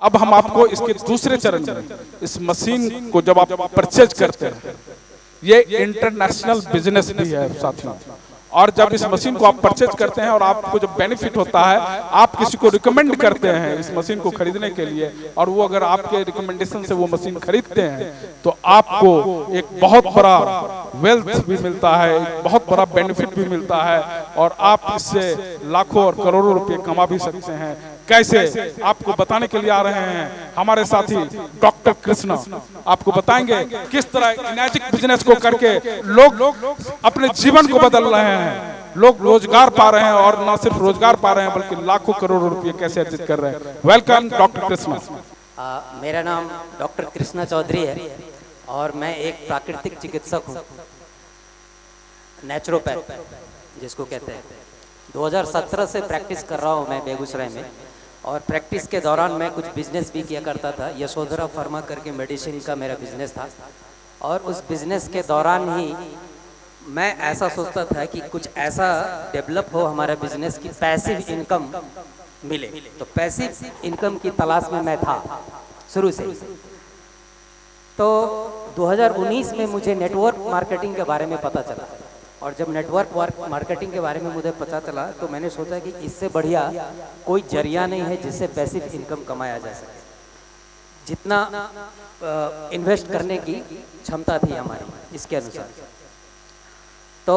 अब हम आपको इसके दूसरे चरण में इस मशीन को जब आप परचेज करते हैं, ये इंटरनेशनल बिजनेस भी है साथियों। और जब इस मशीन को आप परचेज करते हैं और आपको जब बेनिफिट होता है, आप किसी को रिकमेंड करते हैं इस मशीन को खरीदने के लिए, और वो अगर आपके रिकमेंडेशन से वो मशीन खरीदते हैं तो आपको एक बहुत बड़ा वेल्थ भी मिलता है, एक बहुत बड़ा बेनिफिट भी मिलता है, और आप इससे लाखों और करोड़ों रुपए कमा भी सकते हैं। कैसे, आपको बताने के लिए आ रहे हैं हमारे साथी डॉक्टर कृष्णा। आपको बताएंगे किस तरह इनर्जिक बिजनेस को करके लोग अपने जीवन को बदल रहे हैं, लोग रोजगार पा रहे हैं, और न सिर्फ रोजगार पा रहे हैं बल्कि लाखों करोड़ों रुपए कैसे अर्जित कर रहे हैं। Welcome doctor Krishna. मेरा नाम डॉक्टर कृष्णा चौधरी है और मैं एक प्राकृतिक चिकित्सक हूँ, नेचुरोपैथ जिसको कहते हैं। 2017 से प्रैक्टिस कर रहा हूँ मैं बेगूसराय में, और प्रैक्टिस के दौरान मैं कुछ बिजनेस भी किया करता था। यशोधरा फार्मा करके मेडिसिन का मेरा बिजनेस था, और उस बिजनेस के दौरान ही मैं ऐसा सोचता था कि कुछ ऐसा डेवलप हो हमारा बिजनेस की पैसिव इनकम मिले। तो पैसिव इनकम की तलाश में मैं था शुरू से। तो 2019 में मुझे नेटवर्क मार्केटिंग के बारे में पता चला, और जब नेटवर्क मार्केटिंग के बारे में मुझे पता चला तो मैंने सोचा कि इससे बढ़िया कोई जरिया नहीं है जिससे पैसिव इनकम कमाया जा सके। जितना इन्वेस्ट करने की क्षमता थी हमारी इसके अनुसार। तो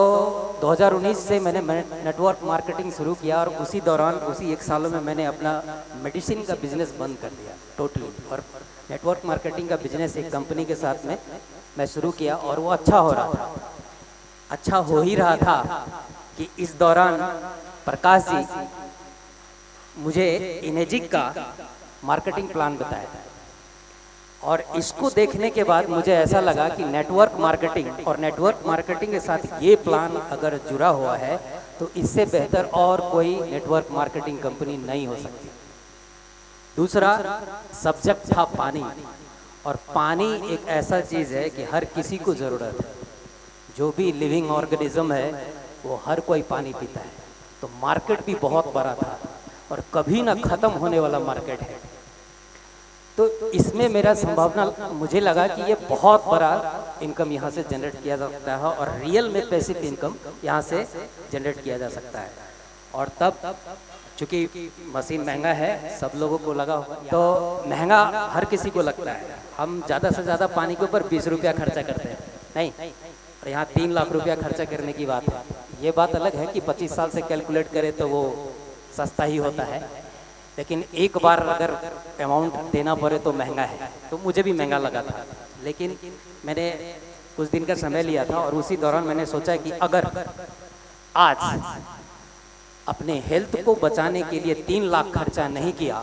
2019 से मैंने नेटवर्क मार्केटिंग शुरू किया, और उसी दौरान उसी 1 सालों में मैंने अपना मेडिसिन का बिजनेस बंद कर दिया टोटली, और नेटवर्क मार्केटिंग का बिजनेस एक कंपनी के साथ में मैं शुरू किया, और वो अच्छा हो रहा था। अच्छा हो ही रहा था कि इस दौरान प्रकाश जी मुझे इनेजिक का मार्केटिंग प्लान बताया, और इसको देखने के बाद मुझे ऐसा लगा कि नेटवर्क मार्केटिंग और नेटवर्क मार्केटिंग के साथ ये प्लान अगर जुड़ा हुआ है तो इससे बेहतर और कोई नेटवर्क मार्केटिंग कंपनी नहीं हो सकती। दूसरा सब्जेक्ट था पानी, और पानी एक ऐसा चीज़ है कि हर किसी को ज़रूरत है। जो भी लिविंग ऑर्गेनिज्म है वो हर कोई पानी पीता है। तो मार्केट भी बहुत बड़ा था और कभी ना ख़त्म होने वाला मार्केट है। तो इसमें मेरा संभावना मुझे लगा कि ये बहुत बड़ा इनकम यहाँ से जनरेट किया जा सकता है, और रियल में पैसिव इनकम यहाँ से जनरेट किया जा सकता है। और तब चूँकि मशीन महंगा है, सब लोगों को लगा होगा, तो महंगा हर किसी को लगता है। हम ज़्यादा से ज़्यादा पानी के ऊपर 20 रुपया खर्चा करते हैं, नहीं, और यहाँ 3 लाख रुपया खर्चा करने की बात है। ये बात अलग है कि 25 साल से कैलकुलेट करें तो वो सस्ता ही होता है, लेकिन एक बार अगर अमाउंट देना पड़े तो महंगा है। तो मुझे भी महंगा लगा था, लेकिन मैंने कुछ दिन का समय लिया था, और उसी दौरान मैंने सोचा कि अगर आज अपने हेल्थ को बचाने के लिए 3 लाख खर्चा नहीं किया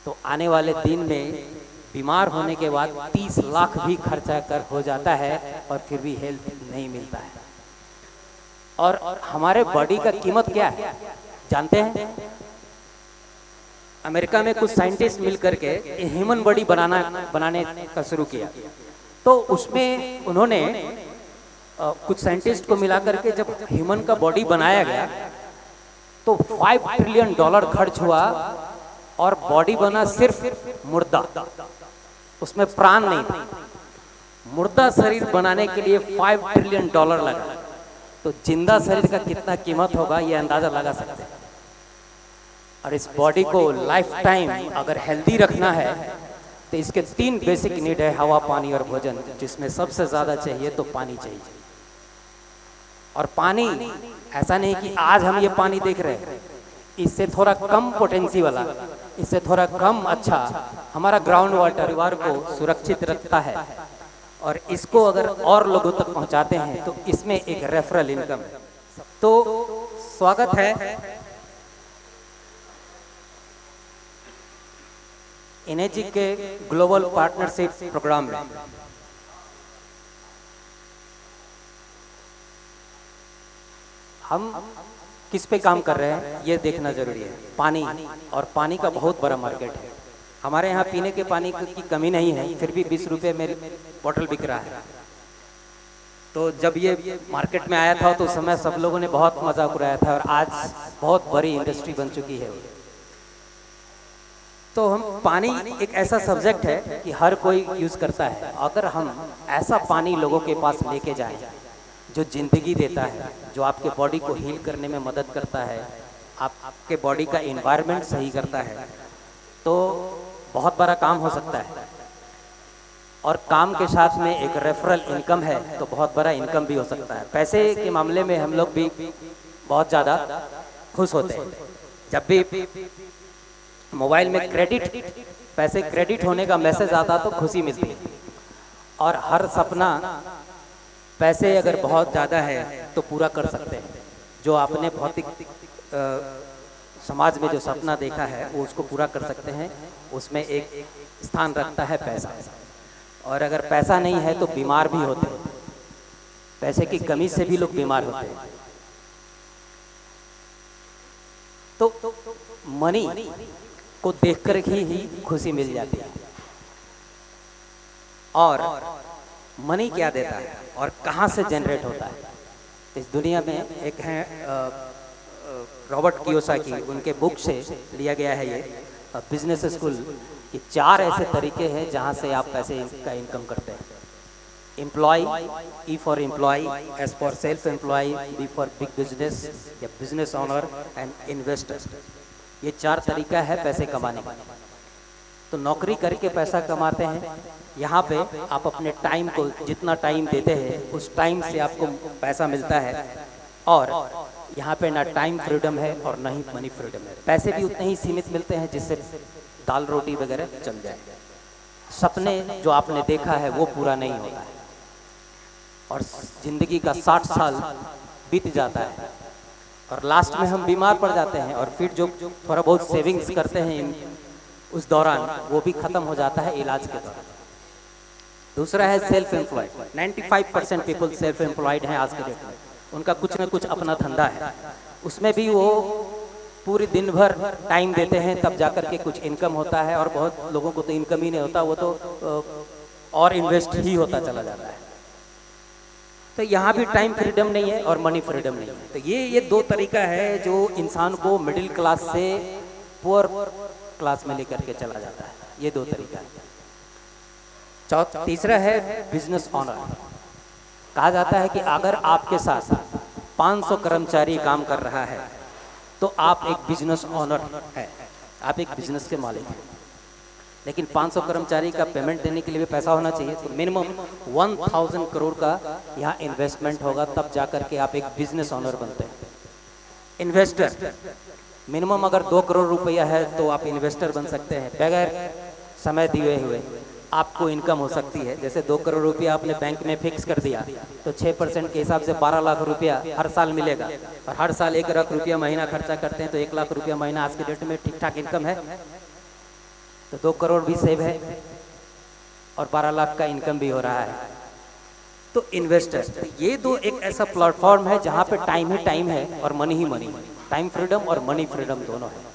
तो आने वाले दिन में बीमार होने के बाद 30 लाख भी खर्चा कर हो जाता है और फिर भी हेल्थ नहीं मिलता है। और हमारे बॉडी का कीमत क्या है जानते हैं? अमेरिका में कुछ साइंटिस्ट मिलकर के ह्यूमन बॉडी बनाने का शुरू किया। तो उसमें उन्होंने कुछ साइंटिस्ट को मिलाकर के जब ह्यूमन का बॉडी बनाया गया तो $5 ट्रिलियन खर्च हुआ, और बॉडी बना सिर्फ मुर्दा, उसमें प्राण नहीं था। मुर्दा शरीर बनाने के लिए $5 ट्रिलियन लगा, तो जिंदा शरीर का कितना कीमत होगा ये अंदाजा लगा सकते हैं। और इस बॉडी को लाइफ टाइम अगर हेल्दी रखना है तो इसके 3 बेसिक नीड है, हवा, पानी और भोजन, जिसमें सबसे ज़्यादा चाहिए तो पानी चाहिए। और पानी ऐसा नहीं कि आज हम ये पानी देख रहे हैं, इससे थोड़ा कम पोटेंसी वाला, इससे थोड़ा कम अच्छा हमारा ग्राउंड वाटर को सुरक्षित रखता है, और इसको अगर और लोगों तक पहुंचाते हैं तो इसमें एक रेफरल इनकम है। तो स्वागत है इनेजिक के ग्लोबल पार्टनरशिप प्रोग्राम में। हम किस पे काम कर रहे हैं ये देखना जरूरी है। पानी, और पानी का बहुत बड़ा मार्केट है। हमारे यहाँ पीने के पानी की कमी नहीं है, फिर भी 20 रुपये में बोतल बिक रहा है। तो जब ये मार्केट में आया था तो उस समय सब लोगों ने बहुत मजाक उड़ाया था, और आज बहुत बड़ी इंडस्ट्री बन चुकी है। तो हम पानी एक ऐसा सब्जेक्ट है कि हर कोई यूज़ करता है। अगर हम ऐसा पानी लोगों के पास लेके जाएं जो ज़िंदगी देता है, जो आपके बॉडी को हील करने में मदद करता है, आपके बॉडी का इन्वायरमेंट सही करता है, तो बहुत बड़ा काम हो सकता है। और काम के साथ में एक रेफरल इनकम है तो बहुत बड़ा इनकम भी हो सकता है। पैसे के मामले में हम लोग भी बहुत ज़्यादा खुश होते हैं। जब भी मोबाइल में पैसे क्रेडिट होने का मैसेज आता तो खुशी मिलती है। और हर सपना पैसे अगर बहुत ज़्यादा है तो पूरा कर सकते हैं। जो आपने भौतिक समाज में जो सपना देखा है वो उसको पूरा कर सकते हैं। उसमें एक स्थान रखता है पैसा। और अगर पैसा नहीं है तो बीमार भी होते हैं। पैसे की कमी से भी लोग बीमार होते हैं। तो मनी को देखकर ही खुशी मिल जाती है। और मनी क्या देता है और कहाँ से जनरेट होता है? इस दुनिया में एक है रॉबर्ट कियोसाकी, उनके बुक से लिया गया है ये बिजनेस स्कूल कि 4 ऐसे तरीके हैं जहाँ से आप पैसे का इनकम करते हैं। Employ, E for employ, S for self employ, B for big business या बिजनेस ओनर एंड इन्वेस्टर। ये 4 तरीका है पैसे कमाने का। तो नौकरी करके पैसा कमाते हैं। यहाँ पे आप अपने टाइम को जितना टाइम देते हैं उस टाइम से आपको पैसा मिलता है। और यहाँ पे ना टाइम फ्रीडम है और ना ही मनी फ्रीडम है। पैसे भी उतने ही सीमित मिलते हैं जिससे दाल रोटी वगैरह चल जाए। सपने जो आपने देखा है वो पूरा नहीं होता है। और जिंदगी का 60 साल बीत जाता है और लास्ट में हम बीमार पड़ जाते हैं। और फिर जो थोड़ा बहुत सेविंग्स करते हैं उस दौरान वो भी खत्म हो जाता है इलाज के दौरान। दूसरा है self employed. 95% people self employed हैं आज के डेट में। उनका कुछ ना कुछ अपना धंधा है। उसमें भी वो पूरी दिन भर टाइम देते हैं तब जाकर के कुछ इनकम होता है। और बहुत लोगों को तो इनकम ही नहीं होता, वो तो और इन्वेस्ट ही होता चला जाता है। तो यहाँ भी टाइम फ्रीडम नहीं है और मनी फ्रीडम नहीं है। तो ये 2 तरीका है जो इंसान को मिडिल क्लास से पुअर क्लास में लेकर के चला जाता है। ये 2 तरीका है। तीसरा है बिजनेस ओनर। कहा जाता है कि अगर आपके साथ 500 कर्मचारी काम कर रहा है तो आप एक बिजनेस ओनर है, आप एक बिजनेस के मालिक हैं। लेकिन 500 कर्मचारी का पेमेंट देने के लिए भी पैसा होना चाहिए। तो मिनिमम 1000 करोड़ का यहाँ इन्वेस्टमेंट होगा तब जाकर के आप एक बिजनेस ओनर बनते हैं। इन्वेस्टर मिनिमम अगर 2 करोड़ रुपया है तो आप इन्वेस्टर बन सकते हैं। बगैर समय दिए हुए आपको इनकम हो सकती है। जैसे 2 करोड़ रुपया आपने बैंक में फिक्स कर दिया तो 6% के हिसाब से 12 लाख रुपया हर साल मिलेगा। और हर साल 1 लाख रुपया महीना खर्चा करते हैं तो 1 लाख रुपया महीना आज के डेट में ठीक ठाक इनकम है। तो 2 करोड़ भी सेव है और 12 लाख का इनकम भी हो रहा है। तो इन्वेस्टर, तो ये 2 एक ऐसा प्लेटफॉर्म है जहाँ पे टाइम ही टाइम है और मनी ही मनी। टाइम फ्रीडम और मनी फ्रीडम दोनों है।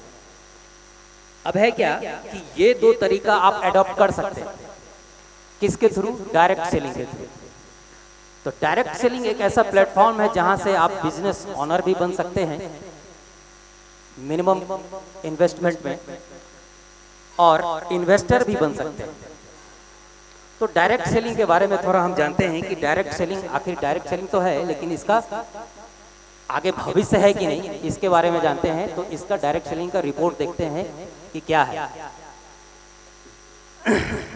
अब है क्या कि ये 2 तरीका आप एडॉप्ट कर सकते हैं। किसके थ्रू? डायरेक्ट सेलिंग के थ्रू। तो डायरेक्ट सेलिंग एक ऐसा प्लेटफॉर्म है जहां से आप बिजनेस ओनर भी बन सकते हैं मिनिमम इन्वेस्टमेंट में और इन्वेस्टर भी बन सकते हैं। तो डायरेक्ट सेलिंग के बारे में थोड़ा हम जानते हैं कि डायरेक्ट सेलिंग, आखिर डायरेक्ट सेलिंग तो है लेकिन इसका आगे भविष्य है कि नहीं इसके बारे में जानते हैं। तो इसका डायरेक्ट सेलिंग का रिपोर्ट देखते हैं कि क्या है।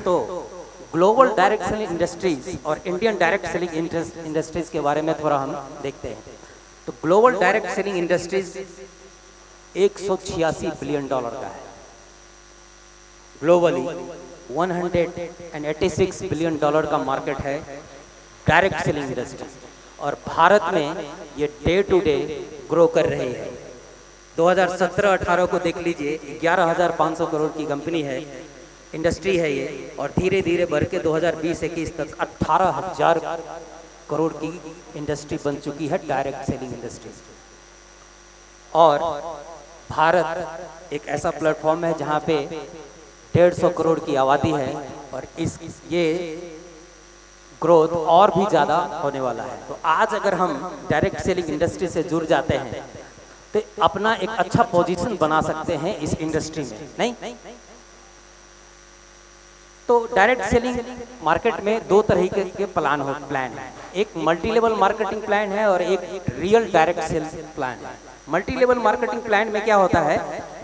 तो ग्लोबल डायरेक्ट सेलिंग इंडस्ट्रीज और इंडियन डायरेक्ट सेलिंग इंडस्ट्रीज के बारे में थोड़ा हम देखते हैं। तो global direct selling industries $186 billion का है। ग्लोबली $186 बिलियन का मार्केट है डायरेक्ट सेलिंग इंडस्ट्री। और भारत में ये डे टू डे ग्रो कर रही है। 2017-18 को देख लीजिए, 11,500 करोड़ की कंपनी है, इंडस्ट्री है ये। और धीरे धीरे बढ़ के 2020-21 तक 18,000 करोड़ की इंडस्ट्री बन चुकी है डायरेक्ट सेलिंग इंडस्ट्री। और भारत एक ऐसा प्लेटफॉर्म है जहाँ पे 150 करोड़ की आबादी है और ये ग्रोथ और भी ज़्यादा होने वाला है। तो आज अगर हम डायरेक्ट सेलिंग इंडस्ट्री से जुड़ जाते हैं तो अपना एक अच्छा पोजीशन बना सकते हैं इस इंडस्ट्री में। नहीं, तो डायरेक्ट सेलिंग मार्केट में दो तरह के प्लान है। एक मल्टी लेवल मार्केटिंग प्लान है और एक रियल डायरेक्ट सेल्स प्लान है। मल्टी लेवल मार्केटिंग प्लान में क्या होता है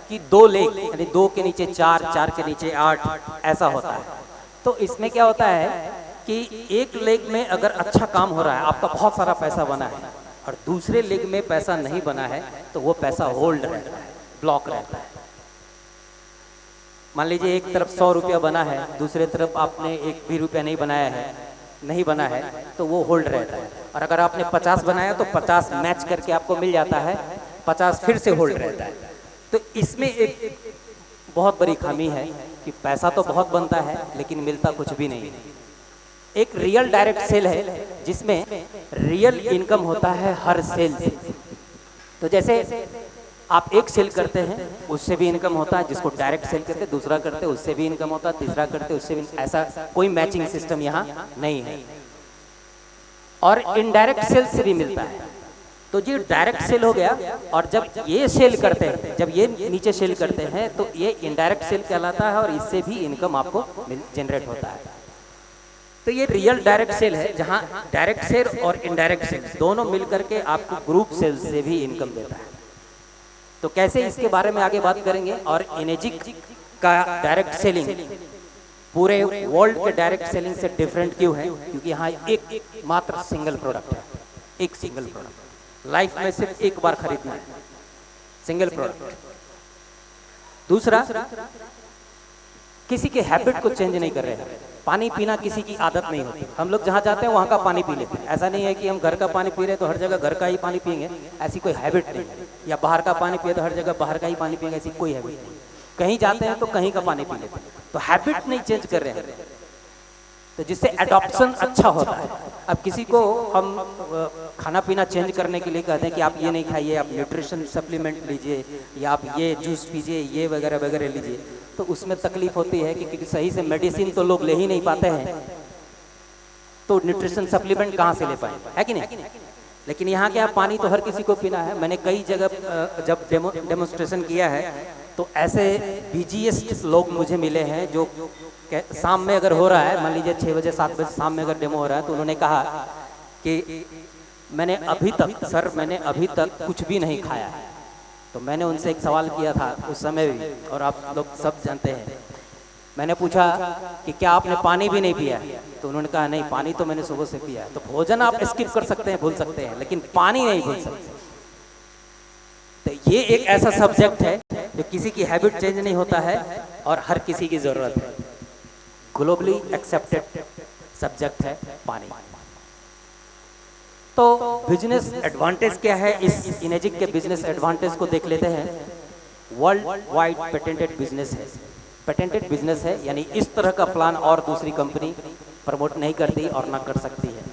कि 2 लेग यानी 2 के नीचे 4, 4 के नीचे 8 ऐसा होता है। तो इसमें क्या होता है कि एक लेग में अगर अच्छा काम हो रहा है, आपका बहुत सारा पैसा बना है, और दूसरे लेग में पैसा नहीं बना है, तो वो पैसा होल्ड रहता है, ब्लॉक रहता है। मान लीजिए एक तरफ 100 रुपया बना है, दूसरे तरफ आपने 1 भी रुपया नहीं बनाया है, नहीं बना है, तो वो होल्ड रहता है। और अगर आपने 50 बनाया तो 50 मैच करके आपको मिल जाता है, 50 फिर से होल्ड रहता है। तो इसमें एक बहुत बड़ी खामी है कि पैसा तो बहुत बनता है लेकिन मिलता कुछ भी नहीं है। एक रियल डायरेक्ट सेल है जिसमें रियल इनकम होता है हर सेल से। तो जैसे आप एक सेल करते हैं उससे भी इनकम होता है, जिसको डायरेक्ट सेल करते, दूसरा करते उससे भी इनकम होता है, तीसरा करते उससे भी, ऐसा कोई मैचिंग सिस्टम यहाँ नहीं है। और इनडायरेक्ट सेल से भी मिलता है। तो ये डायरेक्ट सेल हो गया, और जब ये सेल करते हैं, जब ये नीचे सेल करते हैं तो ये इनडायरेक्ट सेल कहलाता है और इससे भी इनकम आपको जनरेट होता है। तो ये रियल डायरेक्ट सेल है जहां डायरेक्ट सेल और इनडायरेक्ट सेल दोनों मिलकर के आपको ग्रुप सेल से भी इनकम देता है। तो कैसे, इसके बारे में आगे बात करेंगे। और इनेजिक का डायरेक्ट सेलिंग पूरे वर्ल्ड के डायरेक्ट सेलिंग से डिफरेंट क्यों है? क्योंकि यहाँ एक मात्र सिंगल प्रोडक्ट है, एक सिंगल प्रोडक्ट लाइफ में सिर्फ एक बार खरीदना है, सिंगल प्रोडक्ट। दूसरा, किसी के हैबिट को चेंज नहीं कर रहे हैं। पानी पीना किसी की आदत नहीं होती। हम लोग जहाँ जाते हैं वहाँ का पानी पी लेते हैं। ऐसा नहीं है कि हम घर का पानी पी रहे हैं तो हर जगह घर का ही पानी पिएंगे, ऐसी कोई हैबिट नहीं है। या बाहर का पानी पिए तो हर जगह बाहर का ही पानी पिएंगे, ऐसी कोई हैबिट नहीं। कहीं जाते हैं तो कहीं का पानी पी लेते हैं। तो हैबिट नहीं चेंज कर रहे हैं, तो जिससे एडॉप्शन अच्छा होता है। अब किसी को हम खाना पीना चेंज करने के लिए कहते हैं कि आप ये नहीं खाइए, आप न्यूट्रिशन सप्लीमेंट लीजिए, या आप ये जूस पीजिए, ये वगैरह वगैरह लीजिए, तो उसमें तकलीफ होती है कि क्योंकि सही से मेडिसिन तो लोग ले ही नहीं पाते हैं, तो न्यूट्रिशन सप्लीमेंट कहाँ से ले पाए, है कि नहीं? लेकिन यहाँ क्या, पानी तो हर किसी को पीना है। मैंने कई जगह जब डेमोन्स्ट्रेशन किया है तो ऐसे बीजीएस लोग मुझे मिले हैं जो शाम में अगर हो रहा है, मान लीजिए 6 बजे 7 बजे शाम में अगर डेमो हो रहा है, तो उन्होंने कहा कि मैंने अभी तक कुछ भी नहीं खाया है। तो मैंने उनसे एक सवाल किया था उस समय भी, और आप लोग सब जानते हैं। मैंने पूछा कि क्या आपने पानी भी नहीं पिया? तो उन्होंने कहा नहीं, पानी तो मैंने सुबह से पिया है। तो भोजन आप स्किप कर सकते हैं, भूल सकते हैं, लेकिन पानी नहीं भूल सकते। तो ये एक ऐसा सब्जेक्ट है जो किसी की हैबिट चेंज नहीं होता है और हर किसी की जरूरत है। ग्लोबली एक्सेप्टेड सब्जेक्ट है पानी। तो बिजनेस एडवांटेज क्या है? इस इनेजिक के बिजनेस एडवांटेज को देख लेते हैं। वर्ल्ड वाइड पेटेंटेड बिजनेस है। पेटेंटेड बिजनेस है यानी इस तरह का प्लान और दूसरी कंपनी प्रमोट नहीं करती और ना कर सकती है।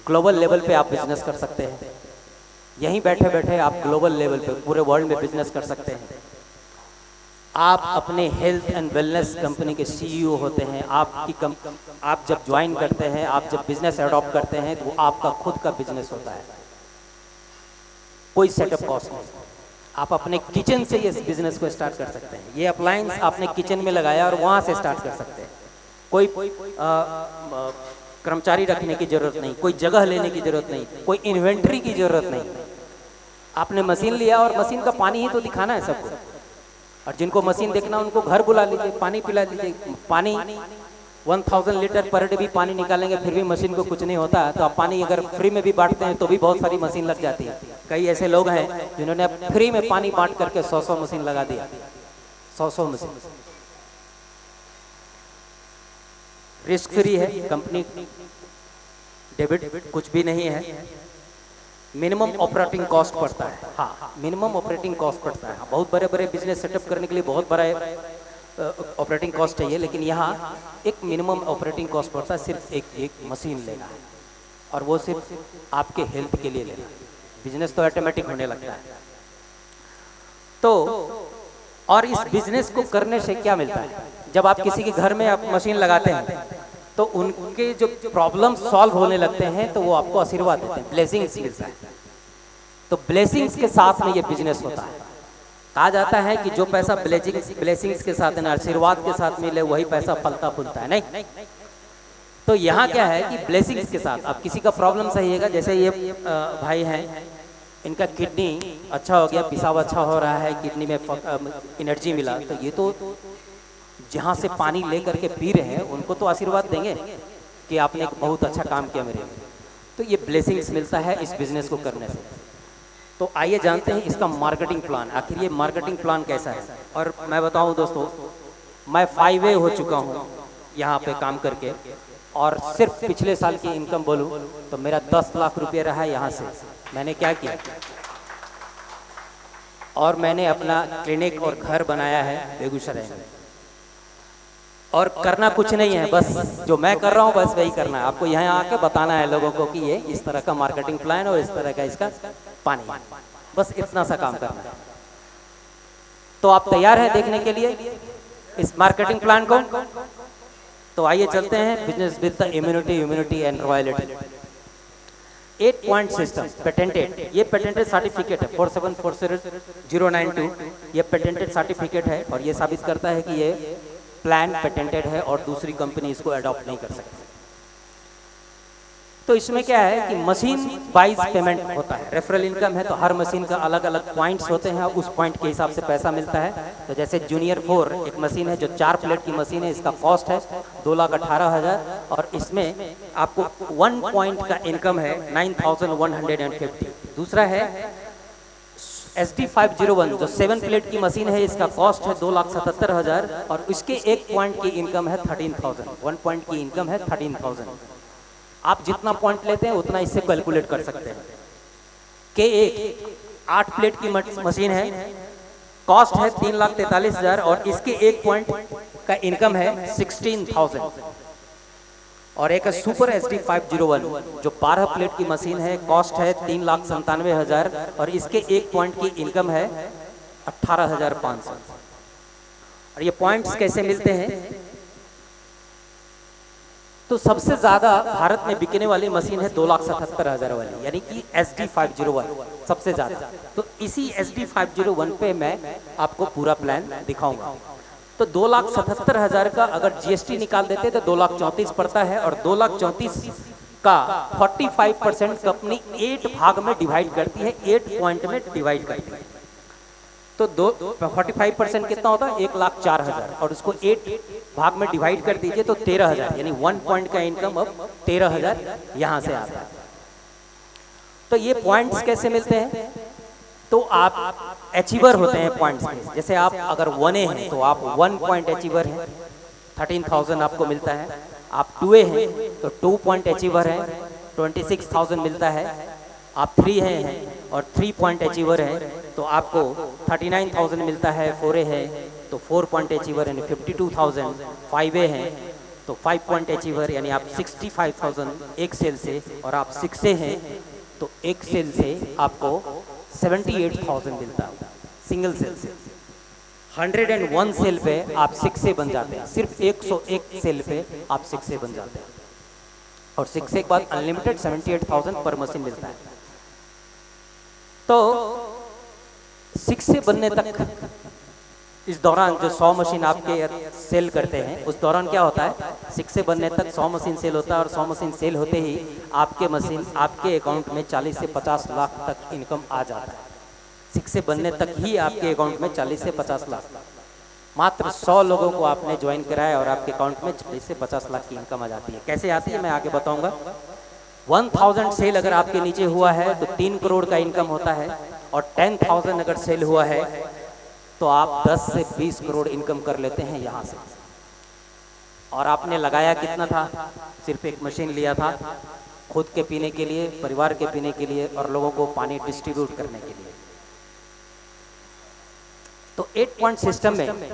ग्लोबल लेवल पे आप बिजनेस कर सकते हैं। यहीं बैठे बैठे आप ग्लोबल लेवल पे पूरे वर्ल्ड में बिजनेस कर सकते हैं। आप अपने हेल्थ एंड वेलनेस कंपनी के सीईओ होते हैं। आप जब ज्वाइन करते हैं, आप जब बिजनेस अडॉप्ट करते हैं, तो वो आपका खुद का बिजनेस होता है, कोई सेटअप कॉस्ट नहीं। आप अपने किचन से ये बिजनेस को स्टार्ट कर सकते हैं। ये अप्लायंस आपने किचन में लगाया और वहाँ से स्टार्ट कर सकते हैं। कोई कर्मचारी रखने की जरूरत नहीं, कोई जगह लेने की जरूरत नहीं, कोई इन्वेंट्री की जरूरत नहीं। आपने मशीन लिया और मशीन का पानी ही तो दिखाना है सबको। और जिनको मशीन देखना उनको घर बुला लीजिए, पानी पिला दीजिए। पानी 1000 लीटर पर डे भी पानी निकालेंगे फिर भी मशीन को कुछ नहीं होता। तो आप पानी अगर फ्री में भी बांटते हैं तो भी बहुत सारी मशीन लग जाती है। कई ऐसे लोग हैं जिन्होंने फ्री में पानी बांट करके 100 मशीन लगा दिया, 100 मशीन। रिस्क फ्री है, कंपनी डेबिट कुछ भी नहीं है। मिनिमम ऑपरेटिंग कॉस्ट पड़ता है। हाँ, मिनिमम ऑपरेटिंग कॉस्ट पड़ता है। बहुत बड़े बड़े बिजनेस सेटअप करने के लिए बहुत बड़ा ऑपरेटिंग कॉस्ट चाहिए, लेकिन यहाँ एक मिनिमम ऑपरेटिंग कॉस्ट पड़ता है। सिर्फ एक मशीन लेना है और वो सिर्फ आपके हेल्थ के लिए लेना है। बिजनेस तो ऑटोमेटिक होने लगता है। तो और इस बिजनेस को करने से क्या मिलता है? जब आप किसी के घर में आप मशीन लगाते हैं तो उनके जो प्रॉब्लम सॉल्व होने लगते हैं तो वो आपको आशीर्वाद देते हैं, ब्लेसिंग्स मिलता है। तो ब्लेसिंग्स के साथ में ये बिजनेस होता है। कहा जाता है कि जो पैसा ब्लेसिंग्स के साथ है, आशीर्वाद के साथ मिले, वही पैसा फलता फूलता है। नहीं, तो यहाँ क्या है कि ब्लेसिंग्स के साथ अब किसी का प्रॉब्लम सही है, जैसे ये भाई हैं, इनका किडनी अच्छा हो गया, पेशाब अच्छा हो रहा है, किडनी में एनर्जी मिला, तो ये तो जहाँ से पानी ले करके पी रहे हैं उनको तो आशीर्वाद देंगे कि आपने एक बहुत अच्छा काम किया मेरे लिए। तो ये ब्लेसिंग्स मिलता है इस बिजनेस को करने से। तो आइए जानते हैं इसका मार्केटिंग प्लान, आखिर ये मार्केटिंग प्लान कैसा है। और मैं बताऊं दोस्तों, मैं 5A हो चुका हूं यहाँ पे काम करके, और सिर्फ पिछले साल की इनकम बोलूं तो मेरा 10 लाख रुपये रहा है यहाँ से। मैंने क्या किया, और मैंने अपना क्लिनिक और घर बनाया है बेगूसराय में। और करना कुछ नहीं है, बस जो मैं कर रहा हूँ बस वही करना है। आपको यहाँ आके बताना है लोगों को कि ये इस तरह का मार्केटिंग प्लान और इस तरह का इसका पानी, बस इतना सा काम करना है। तो आप तैयार हैं देखने के लिए इस मार्केटिंग प्लान को? तो आइए चलते हैं business with the immunity and royalty. 8 point system patented, ये पेटेंटेड सर्टिफिकेट है 4740092, ये पेटेंटेड सर्टिफिकेट है और ये साबित करता है कि ये प्लान पेटेंटेड है और दूसरी कंपनी इसको अडॉप्ट नहीं कर सकती। तो इसमें क्या है कि मशीन वाइज पेमेंट होता है, रेफरल इनकम है तो हर मशीन का अलग अलग पॉइंट्स होते हैं, उस पॉइंट के हिसाब से पैसा मिलता है। तो जैसे जूनियर 4 एक मशीन है जो 4 प्लेट की मशीन है, इसका कॉस्ट है 2,18,000 और इसमें आपको 1 पॉइंट का इनकम है 9,150। दूसरा है SD501 जो 7 प्लेट की मशीन है, इसका कॉस्ट है 2,77,000 और इसके 1 पॉइंट की इनकम है 13,000। 1 पॉइंट की इनकम है 13,000। आप जितना पॉइंट लेते हैं उतना इससे कैलकुलेट कर सकते हैं। K1 8 प्लेट की मशीन है, कॉस्ट है 3,43,000 और इसके 1 पॉइंट का इनकम है 16,000। और एक सुपर SD501 जो 12 प्लेट की मशीन है, कॉस्ट है 3,97,000 और इसके 1 पॉइंट की इनकम है 18,500। और ये पॉइंट्स कैसे मिलते हैं? तो सबसे ज्यादा भारत में बिकने वाली मशीन है 2,77,000 वाली, यानी कि SD501 सबसे ज्यादा। तो इसी SD501 पे मैं आपको पूरा प्लान दिखाऊंगा। तो 2,77,000 का अगर GST निकाल देते तो 2,34,000 पड़ता है और 2,34,000 का 45% कंपनी 8 भाग में डिवाइड करती है, 8 पॉइंट में डिवाइड करती है। तो 45% कितना होता है? 1,04,000 और उसको 8 भाग में डिवाइड कर दीजिए तो 13,000, यानी 1 पॉइंट का इनकम अब 13,000 यहाँ से आता है। तो ये पॉइंट्स कैसे मिलते हैं? तो आप अचीवर होते हैं पॉइंट्स के। जैसे आप अगर 1A हैं तो आप 1 पॉइंट अचीवर हैं, 13,000 आपको मिलता है। आप 2A हैं तो 2 पॉइंट अचीवर हैं, 26,000 मिलता है। आप 3A हैं और 3 पॉइंट अचीवर हैं तो आपको 39,000 मिलता है। 4A है तो 4 पॉइंट अचीवर यानी 52,000। 5A हैं तो 5 पॉइंट अचीवर यानी आप 65,000 एक सेल से, और आप 6A हैं तो एक सेल से आपको 78,000 मिलता है सिंगल सेल से। 101 सेल पे आप 6A बन जाते हैं, सिर्फ 101 सेल पे आप 6A बन जाते हैं और 6A के बाद अनलिमिटेड 78,000 पर मशीन मिलता है। तो 6A बनने तक इस दौरान जो 100 मशीन आपके सेल करते हैं उस दौरान क्या होता है, 6A बनने तक 100 मशीन सेल होता है और 100 मशीन सेल होते ही आपके मशीन आपके अकाउंट में 40 से 50 लाख तक इनकम आ जाता है। 6A बनने तक ही आपके अकाउंट में 40 से 50 लाख, मात्र 100 लोगों को आपने ज्वाइन कराया और आपके अकाउंट में 40 से 50 लाख की इनकम आ जाती है। कैसे आती है मैं आगे बताऊंगा। 1000 सेल अगर आपके नीचे हुआ है तो 3 करोड़ का इनकम होता है और 10,000 अगर सेल हुआ है तो आप 10 से 20 करोड़ इनकम कर लेते हैं यहाँ से। और आपने लगाया कितना था? सिर्फ एक मशीन लिया था खुद के पीने के लिए, परिवार के पीने के लिए और लोगों को पानी डिस्ट्रीब्यूट करने के लिए। तो 8 पॉइंट सिस्टम में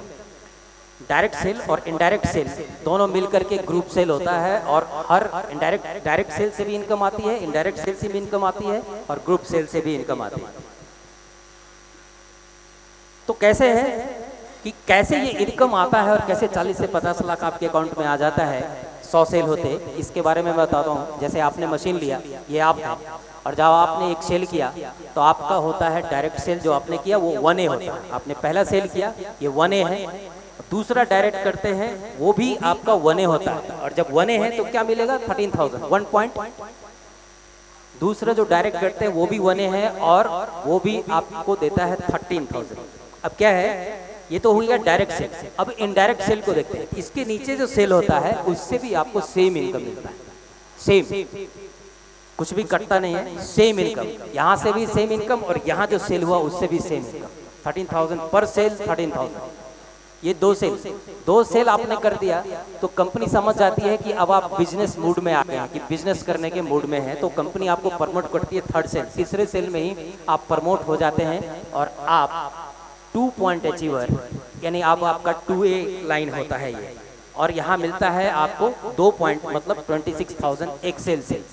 डायरेक्ट सेल और इनडायरेक्ट सेल दोनों मिलकर के ग्रुप सेल होता है और हर डायरेक्ट सेल से भी इनकम आती है, इनडायरेक्ट सेल से भी इनकम आती है और ग्रुप सेल से भी इनकम आती है। तो कैसे है कि कैसे ये इनकम आता है और कैसे 40 से 50 लाख आपके अकाउंट में आ जाता है। 100 सेल होते हैं, इसके बारे में मैं बताता हूँ। जैसे आपने मशीन लिया, ये आप है, और जब आपने एक सेल किया तो आपका होता है डायरेक्ट सेल, जो आपने किया वो 1A होता है। आपने पहला सेल किया, ये 1A है। दूसरा डायरेक्ट करते हैं, वो भी आपका 1A होता है, और जब 1A है तो क्या मिलेगा? 13,000, 1 पॉइंट। दूसरा जो डायरेक्ट करते हैं वो भी 1A है, और वो भी आपको देता है 13,000। अब क्या है, ये तो हो गया डायरेक्ट सेल। अब इनडायरेक्ट सेल को देखते हैं। इसके नीचे जो सेल होता है उससे भी आपको सेम इनकम मिलता है, सेम, कुछ भी कटता नहीं है, सेम इनकम। यहाँ से भी सेम इनकम, और यहाँ जो सेल हुआ उससे भी सेम इनकम। 13,000 पर सेल, 13,000। ये दो सेल आपने कर दिया तो कंपनी समझ जाती है कि अब आप बिजनेस मूड में आ गए हैं, कि बिजनेस करने के मूड में है, तो कंपनी आपको प्रमोट करती है थर्ड सेल। तीसरे सेल में ही आप प्रमोट हो जाते हैं, और आप 2 पॉइंट अचीवर, यानी अब आपका 2A लाइन होता है ये, और यहाँ मिलता है आपको 2 पॉइंट, मतलब 26,000 एक सेल से।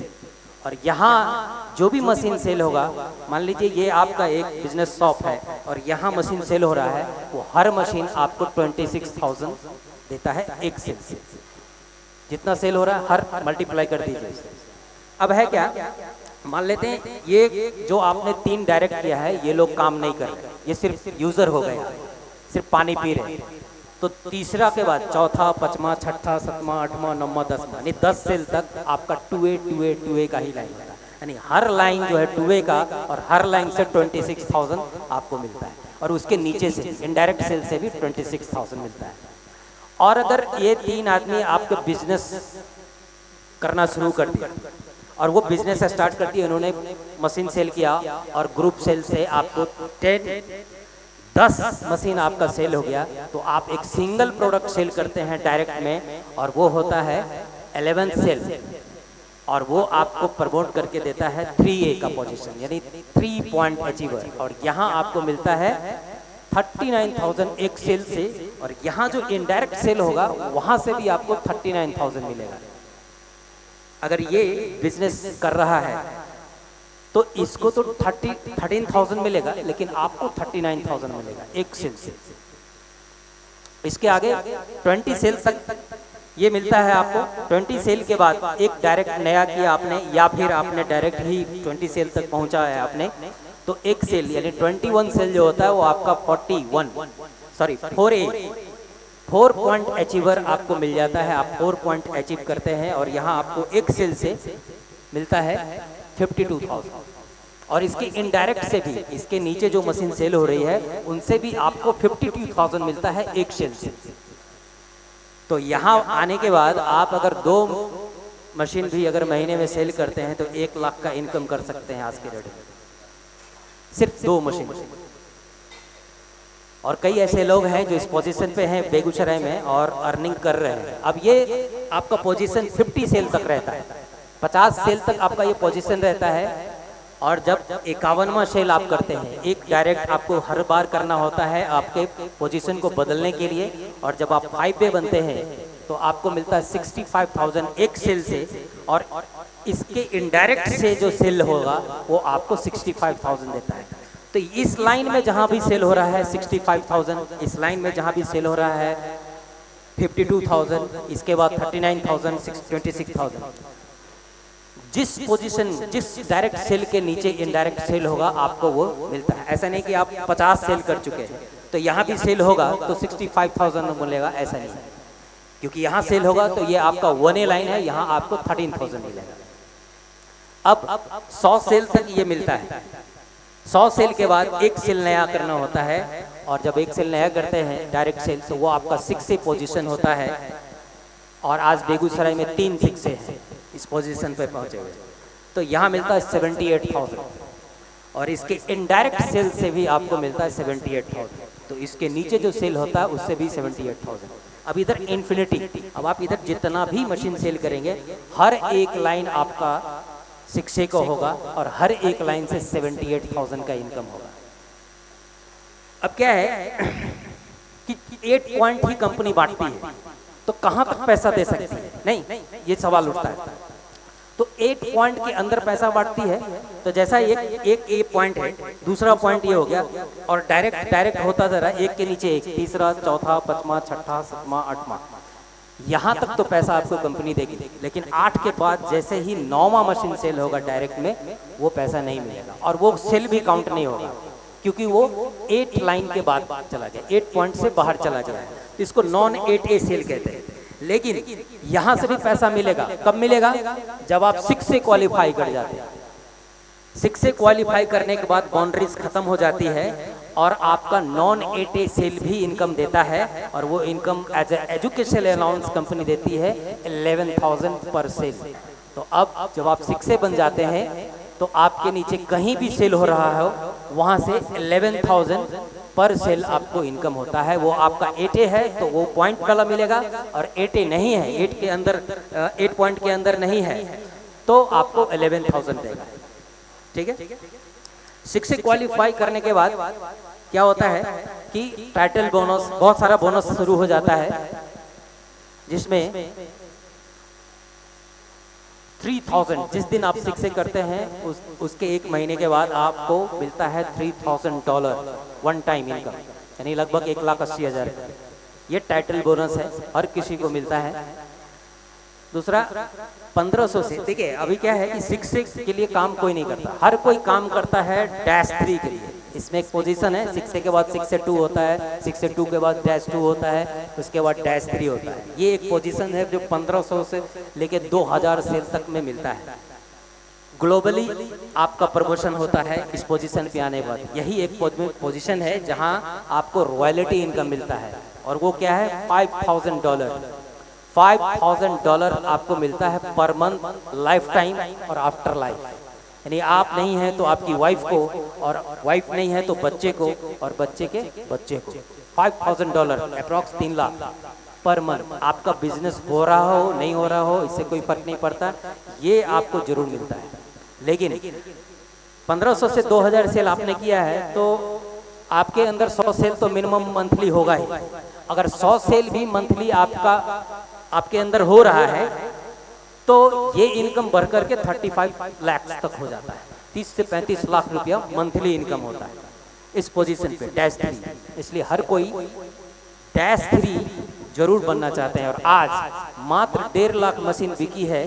और यहाँ जो भी मशीन सेल होगा, मान लीजिए ये आपका एक बिजनेस शॉप है और यहाँ मशीन सेल हो रहा है, वो हर मशीन आपको 26,000 देता है एक सेल से। जितना सेल हो रहा है हर मल्टीप्लाई कर दीजिए। अब है क्या, मान लेते हैं ये जो आपने 3 डायरेक्ट किया है, ये लोग काम नहीं कर रहे, ये सिर्फ यूजर हो गए, सिर्फ पानी पी रहे। तो तीसरा के बाद चौथा, पांचवा, छठा, सातवां, आठवां, नौवां, 10वां, यानी 10 सेल तक आपका 2A का ही लाइन होता है। यानी हर लाइन जो है 2A का, और हर लाइन से 26,000 आपको मिलता है, और उसके नीचे से इनडायरेक्ट सेल से भी 26,000 मिलता है। और अगर ये 3 आदमी आपके बिजनेस करना शुरू कर दिया, और वो बिजनेस स्टार्ट कर दिया, उन्होंने मशीन सेल किया, और ग्रुप सेल से आपको 10 मशीन आपका सेल हो गया, तो आप एक सिंगल प्रोडक्ट सेल करते हैं डायरेक्ट में, और वो होता है 11 सेल, और वो आपको प्रमोट करके देता है 3A का पोजीशन, यानी 3 पॉइंट अचीवर। और यहाँ आपको मिलता है 39,000 एक सेल से, और यहाँ जो इनडायरेक्ट सेल होगा वहाँ से भी आपको 39,000 मिलेगा। अगर ये बिजनेस कर रहा है तो इसको तो 13,000 मिलेगा, लेकिन आपको 39,000 मिलेगा एक सेल से। इसके आगे 20 सेल तक ये मिलता है आपको। 20 सेल के बाद एक डायरेक्ट नया किया आपने, या फिर आपने डायरेक्ट ही 20 सेल तक पहुंचा है आपने, तो एक सेल यानी 21 सेल जो होता है वो आपका 4 पॉइंट अचीवर आपको मिल जाता है। आप 4 पॉइंट अचीव करते हैं, और यहाँ आपको एक सेल से मिलता है 52,000। और इसके इनडायरेक्ट से भी, इसके नीचे जो मशीन सेल हो रही है उनसे भी आपको 52,000 मिलता है एक सेल से। तो यहाँ आने के बाद आप अगर 2 मशीन भी अगर महीने में सेल करते हैं तो 1 लाख का इनकम कर सकते हैं आज के डेट में, सिर्फ 2 मशीन। और कई ऐसे लोग हैं जो इस पोजीशन पे हैं बेगूसराय में और अर्निंग कर रहे हैं। अब ये आपका पोजीशन 50 सेल तक रहता है, 50 सेल तक आपका ये पोजीशन रहता है। और जब 51वां सेल आप करते हैं, एक डायरेक्ट आपको हर बार करना होता है आपके पोजीशन को बदलने के लिए, और जब आप 5A बनते हैं तो आपको मिलता है 65,000 एक सेल से, और इसके इनडायरेक्ट से जो सेल होगा वो आपको 65,000 देता है। तो इस लाइन में जहां भी सेल हो रहा है 65,000, इस लाइन में जहां भी सेल हो रहा है 52,000, इसके बाद 39,000, 26,000। जिस पोजीशन, जिस डायरेक्ट सेल के नीचे इनडायरेक्ट सेल होगा आपको वो मिलता है। ऐसा नहीं कि आप 50 सेल कर चुके हैं तो यहाँ भी सेल होगा तो 65,000 मिलेगा, ऐसा नहीं, क्योंकि यहाँ सेल होगा तो ये आपका 1A लाइन है, यहाँ आपको 13,000 मिलेगा। अब 100 सेल तक ये मिलता है। 100 सेल के बाद एक सेल नया करना होता है, और जब एक सेल नया करते हैं डायरेक्ट सेल, तो वो आपका 6A पोजीशन होता है। और आज बेगूसराय में 3 6A हैं इस पोजीशन पे पहुंचे हुए, तो यहाँ मिलता है 78,000, और इसके इनडायरेक्ट सेल से भी आपको मिलता है 78,000। तो इसके नीचे जो सेल होता है उससे भी 78,000। अब इधर इन्फिनिटी, अब आप इधर जितना भी मशीन सेल करेंगे हर एक लाइन आपका 6A को होगा, और हर एक लाइन से 78,000 का इनकम होगा। अब क्या है कि 8 पॉइंट ही कंपनी बांटती है, तो कहां तक पैसा दे सकती है? नहीं, ये सवाल उठता है। तो 8 पॉइंट के अंदर पैसा बांटती है, तो जैसा एक A पॉइंट है, दूसरा पॉइंट ये हो गया, और डायरेक्ट होता जा रहा है एक के नीचे एक, तीसरा, चौथा, पांचवा, छठा, सातवां, आठवां। यहाँ तक तो पैसा आपको कंपनी देगी, लेकिन 8 के बाद जैसे ही 9वां मशीन सेल होगा डायरेक्ट में, वो पैसा नहीं मिलेगा और वो सेल भी काउंट नहीं होगा, क्योंकि वो 8 लाइन के बाद चला गया, 8 पॉइंट से बाहर चला गया है, तो इसको नॉन 8A सेल कहते हैं। लेकिन यहाँ से भी पैसा मिलेगा, कब मिलेगा? जब आप 6 से क्वालिफाई कर जाते हैं। 6 से क्वालिफाई करने के बाद बाउंड्रीज खत्म हो जाती है और आपका नॉन 8A सेल भी इनकम देता है, और वो income as educational allowance company देती है 11,000 पर सेल। तो अब जब आप 6 से बन जाते हैं तो आपके नीचे कहीं भी सेल हो रहा हो, वहाँ से 11,000 पर सेल आपको इनकम होता है। वो आपका 8A है तो वो पॉइंट वाला मिलेगा, और 8A नहीं है, 8 के अंदर 8 पॉइंट के अंदर नहीं है, तो आपको 11,000 देगा। ठीक है। 6 से क्वालिफाई करने के बाद क्या होता है कि टाइटल बोनस, बहुत सारा बोनस शुरू हो जाता है, जिसमें 3,000 जिस दिन आप 6 से करते हैं उसके 1 महीने के बाद आपको मिलता है $3,000 वन टाइम इनकम, यानी लगभग 1,80,000। ये टाइटल बोनस है, हर किसी को मिलता है। दूसरा 1500 से, देखिए अभी क्या है कि 6 के लिए काम कोई नहीं करता, हर कोई काम करता है -3 के लिए। इसमें एक पोजीशन है, 6 के बाद 6 से 2 होता है, 6 से 2 के बाद -2 होता है, उसके बाद -3 होता है। ये एक पोजीशन है जो 1500 से लेके 2000 सेल तक में मिलता है। ग्लोबली आपका प्रमोशन होता है इस पोजीशन पे आने के बाद। यही एक पोजीशन है जहां आपको रॉयल्टी इनकम मिलता है, और वो क्या है $5,000। $5,000 आपको मिलता है पर मंथ, लाइफ टाइम और आफ्टर लाइफ। यानी आप नहीं हैं तो आपकी वाइफ को, और वाइफ नहीं है तो बच्चे को, और बच्चे के बच्चे को। $5,000 अप्रॉक्स 3 लाख पर मंथ। आपका बिजनेस हो रहा हो नहीं हो रहा हो, इससे कोई फर्क नहीं पड़ता, ये आपको जरूर मिलता है। लेकिन 1500 से 2000 सेल आपने किया है तो आपके अंदर 100 सेल तो मिनिमम मंथली होगा ही। अगर 100 सेल भी मंथली आपके अंदर हो रहा है तो ये इनकम बढ़कर के 35 लाख तक हो जाता है। 30 से 35 लाख रुपया मंथली इनकम होता है इस पोजीशन पे -3। इसलिए हर कोई -3 जरूर बनना चाहते हैं। और आज मात्र 1.5 लाख मशीन बिकी है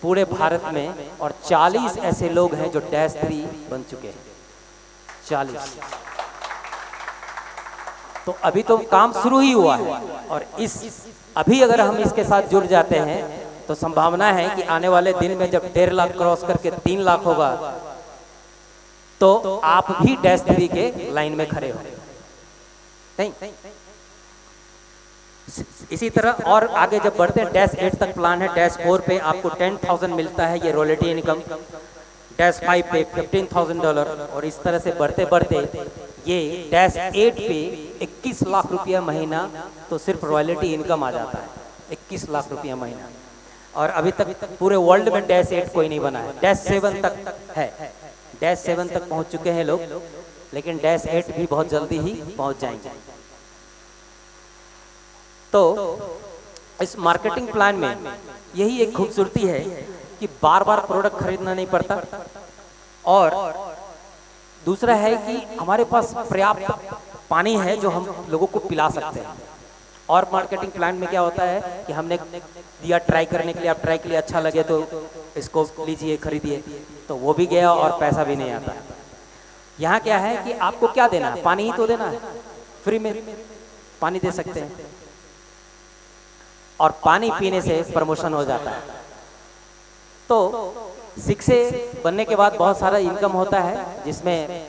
पूरे भारत में, और 40 ऐसे लोग हैं जो -3 बन चुके हैं। 40। तो अभी तो काम शुरू ही हुआ है, और अभी अगर हम इसके साथ जुड़ जाते हैं तो संभावना है कि आने वाले दिन में जब 1.5 लाख क्रॉस करके 3 लाख होगा तो आप भी -3 के लाइन में खड़े हो। नहीं, इसी तरह और आगे जब बढ़ते हैं, -8 तक प्लान है। -4 पे आपको 10,000 मिलता है ये रॉयल्टी इनकम, -5 पे $15,000, और इस तरह से बढ़ते बढ़ते ये -8 पे 21 लाख रुपया महीना तो सिर्फ रॉयल्टी इनकम आ जाता है। 21 लाख रुपया महीना। और अभी तक पूरे वर्ल्ड में -8 कोई नहीं बना है। -7 तक है, -7 तक पहुंच चुके हैं लोग, लेकिन -8 भी बहुत जल्दी ही पहुंच जाएंगे। तो इस मार्केटिंग प्लान में यही एक खूबसूरती है कि बार बार प्रोडक्ट खरीदना नहीं पड़ता, और दूसरा है कि हमारे पास पर्याप्त पानी है जो हम लोगों को पिला सकते हैं। और मार्केटिंग प्लान में क्या होता है कि हमने दिया ट्राई करने के लिए, आप ट्राई के लिए अच्छा लगे तो इसको लीजिए, खरीदिए, तो वो भी गया और पैसा भी नहीं आता। यहाँ क्या है कि आपको क्या देना है, पानी ही तो देना है, फ्री में पानी दे सकते हैं, और पानी पीने से प्रमोशन हो जाता है। तो 6 से बनने के बाद बहुत सारा इनकम होता है, जिसमें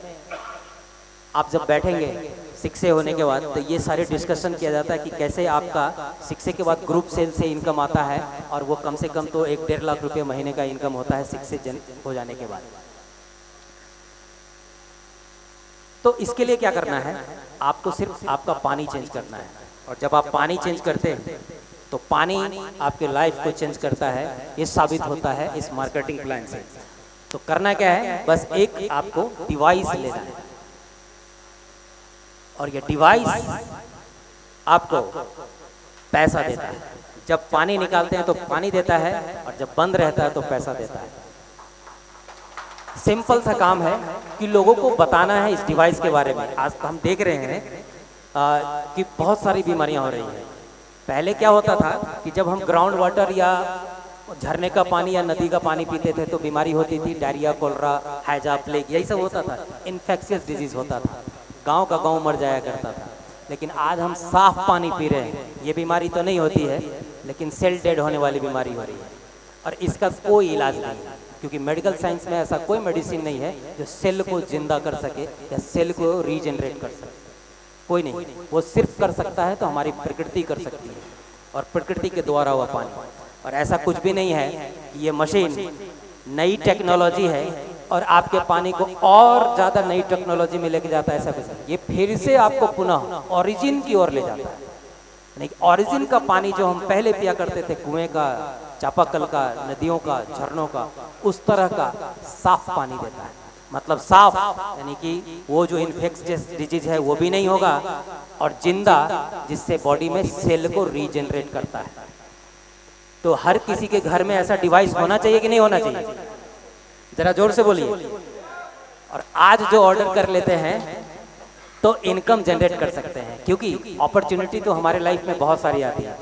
आप जब बैठेंगे 6 से होने के बाद तो ये सारे डिस्कशन किया जाता है कि कैसे आपका 6 के बाद ग्रुप सेल से इनकम आता है, और वो कम से कम तो 1.5 लाख रुपये महीने का इनकम होता है 6 से हो जाने के बाद। तो इसके लिए क्या करना है, आपको सिर्फ आपका पानी चेंज करना है, और जब आप पानी चेंज करते हैं तो पानी आपके लाइफ को चेंज करता है। ये साबित होता है इस मार्केटिंग प्लान से। तो करना क्या है, बस एक आपको डिवाइस लेना है, और ये डिवाइस आपको पैसा देता है। जब पानी निकालते हैं तो पानी देता है, और जब बंद रहता है तो पैसा देता है। सिंपल सा काम है कि लोगों को बताना है इस डिवाइस के बारे में। आज हम देख रहे हैं कि बहुत सारी बीमारियां हो रही हैं, पहले क्या होता था कि जब हम ग्राउंड वाटर या झरने का पानी या नदी का पानी पीते थे तो बीमारी होती थी, डायरिया, कोलरा, हैजा, प्लेग, यही सब होता था, इन्फेक्शियस डिजीज होता था, गांव का गांव मर जाया करता था। लेकिन आज हम साफ पानी पी रहे हैं, ये बीमारी तो नहीं होती है लेकिन सेल डेड होने वाली बीमारी हो रही है, और इसका कोई इलाज नहीं है, क्योंकि मेडिकल साइंस में ऐसा कोई मेडिसिन नहीं है जो सेल को जिंदा कर सके या सेल को रीजनरेट कर सके, कोई नहीं। वो सिर्फ कर सकता है तो हमारी प्रकृति कर सकती है, और प्रकृति के द्वारा हुआ पानी। और ऐसा कुछ भी नहीं है कि ये मशीन नई टेक्नोलॉजी है और आपके पानी को और ज़्यादा नई टेक्नोलॉजी में लेके जाता है, ऐसा कुछ नहीं। ये फिर से आपको पुनः ओरिजिन की ओर ले जाता है। नहीं, ओरिजिन का पानी जो हम पहले पिया करते थे, कुएं का, चापाकल का, नदियों का, झरनों का, उस तरह का साफ पानी देता है। मतलब साफ यानी कि वो जो इन्फेक्शियस डिजीज है वो भी नहीं होगा, और जिंदा, जिससे बॉडी में सेल को रीजनरेट करता है। तो हर किसी के घर में ऐसा डिवाइस होना चाहिए कि नहीं होना चाहिए? जरा जोर से बोलिए। और आज जो ऑर्डर कर लेते हैं तो इनकम जनरेट कर सकते हैं, क्योंकि अपॉर्चुनिटी तो हमारे लाइफ में बहुत सारी आती है।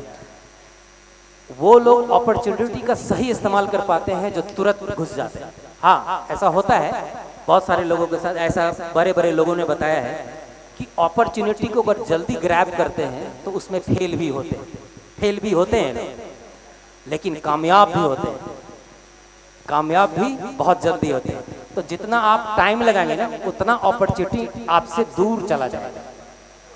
वो लोग अपॉर्चुनिटी का सही इस्तेमाल कर पाते हैं जो तुरंत घुस जाते हैं। हाँ, ऐसा होता है बहुत सारे लोगों के साथ, ऐसा बड़े बड़े लोगों ने बताया है कि अपॉर्चुनिटी को अगर जल्दी ग्रैब करते हैं तो उसमें फेल भी होते हैं लोग, लेकिन कामयाब भी होते हैं, कामयाब भी बहुत जल्दी होते हैं। तो जितना आप टाइम लगाएंगे ना, उतना अपॉर्चुनिटी आपसे दूर चला जाएगा,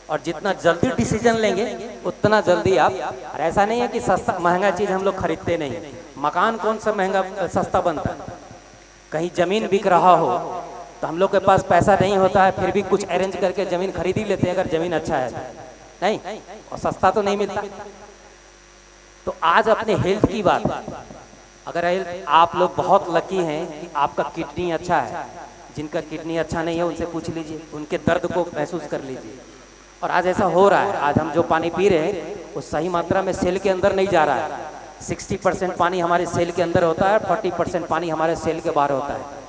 और जितना जल्दी डिसीजन लेंगे उतना जल्दी आप। और ऐसा नहीं है कि सस्ता महंगा चीज़ हम लोग खरीदते नहीं। मकान कौन सा महंगा सस्ता बनता है? कहीं ज़मीन बिक रहा हो तो हम लोग के पास पैसा नहीं होता है, फिर भी कुछ अरेंज करके ज़मीन खरीद ही लेते हैं अगर ज़मीन अच्छा है, नहीं, और सस्ता तो नहीं मिलता। तो आज अपने हेल्थ की बात, अगर आप लोग बहुत लकी हैं कि आपका किडनी अच्छा है, जिनका किडनी अच्छा नहीं है उनसे पूछ लीजिए, उनके दर्द को महसूस कर लीजिए। और आज ऐसा हो रहा है, आज हम जो पानी पी रहे हैं वो सही मात्रा में सेल के अंदर नहीं जा रहा है। 60% पानी हमारे सेल के अंदर होता है, 40% पानी हमारे सेल के बाहर होता है।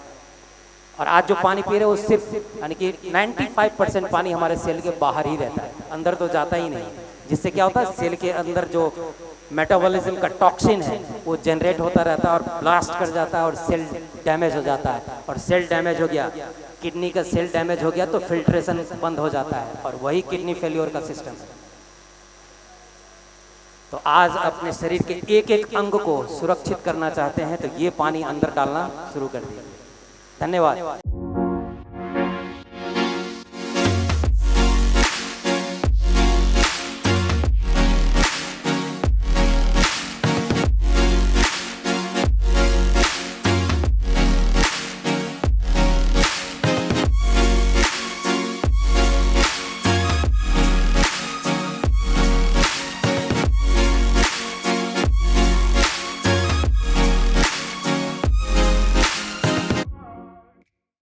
और आज जो पानी पी रहे हैं वो सिर्फ यानी कि 95% पानी हमारे सेल के बाहर ही रहता है, अंदर तो जाता ही नहीं। जिससे क्या होता है, सेल के अंदर जो मेटाबॉलिज्म का टॉक्सिन है वो जनरेट होता रहता है और ब्लास्ट कर जाता है, और सेल डैमेज हो जाता है। और सेल डैमेज हो गया, किडनी का सेल डैमेज हो गया तो फिल्ट्रेशन बंद हो जाता है, और वही किडनी फेल्योर का सिस्टम है। तो आज अपने शरीर के एक एक अंग को सुरक्षित करना चाहते हैं तो ये पानी अंदर डालना शुरू कर दिया। धन्यवाद।